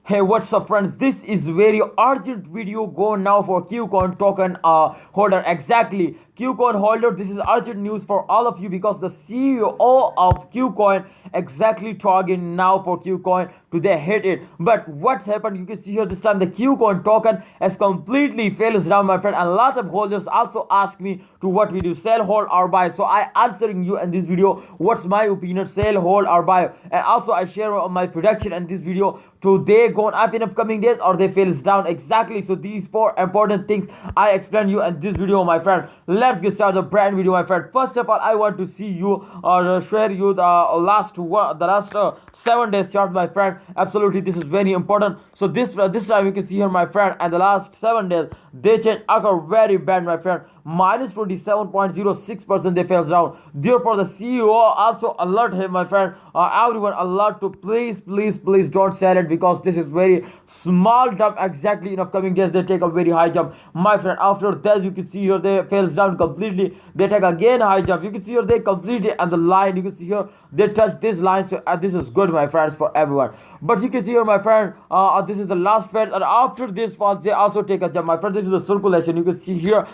Hey, what's up, friends? This is very urgent video. Go now for Kucoin token holder. Exactly, Kucoin holder. This is urgent news for all of you because the CEO of Kucoin exactly targeting now for Kucoin. Today hit it, but what's happened? You can see here this time the Kucoin token has completely fails down, my friend. And a lot of holders also ask me to what we do, sell, hold, or buy. So I answering you in this video. What's my opinion? Sell, hold, or buy? And also I share my prediction in this video. Today going up in upcoming days or they fails down. Exactly, so these four important things I explain you in this video, my friend. Let's get started the brand video, my friend. First of all, I want to see you or share you the last 7 days chart, my friend. Absolutely, this is very important. So this time you can see here, my friend, and the last 7 days they change occur very bad, my friend. Minus 27.06% they fell down. Therefore the CEO also alert him, my friend. Everyone alert to please don't sell it because this is very small jump. Exactly, in upcoming days they take a very high jump, my friend. After that you can see here they falls down completely. They take again high jump. You can see here they completely and the line. You can see here they touch this line. So this is good, my friends, for everyone. But you can see here, my friend, this is the last fair, and after this falls they also take a jump, my friend. This is the circulation. You can see here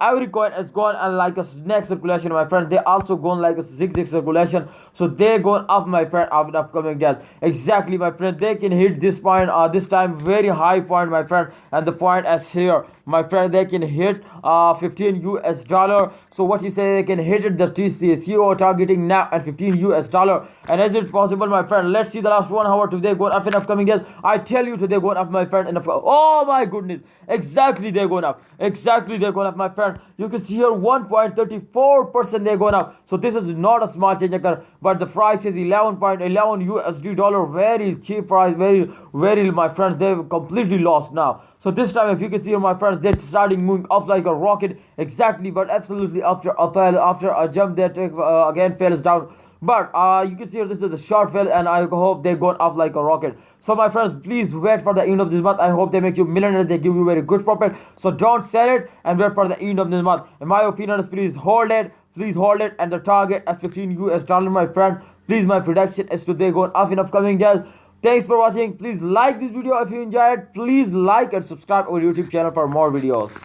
every coin is gone and like a snake circulation, my friend. They also gone like a zigzag circulation. So they going up, my friend, of the upcoming days. Exactly, my friend. They can hit this point this time very high point, my friend. And the point is here, my friend. They can hit 15 US dollar. So what you say, they can hit it the TCO targeting now at 15 US dollar. And is it possible, my friend? Let's see the last 1 hour today going up in upcoming days. I tell you today going up, my friend. Oh my goodness, exactly, they're going up. Exactly, they're going up, my friend. You can see here 1.34% they're going up. So this is not a small change occur, but the price is 11.11 USD dollar. Very cheap price, very, my friends. They've completely lost now. So this time, if you can see here, my friends, they're starting moving up like a rocket. Exactly, but absolutely after a jump they take again falls down. But you can see here, this is a short fail, and I hope they're going up like a rocket. So my friends, please wait for the end of this month. I hope they make you millionaire. They give you very good profit. So don't sell it and wait for the end of this month. In my opinion, please hold it. Please hold it, and the target at 15 US dollar, my friend. Please, my prediction is today going up in upcoming days. Thanks for watching. Please like this video if you enjoyed. Please like and subscribe our YouTube channel for more videos.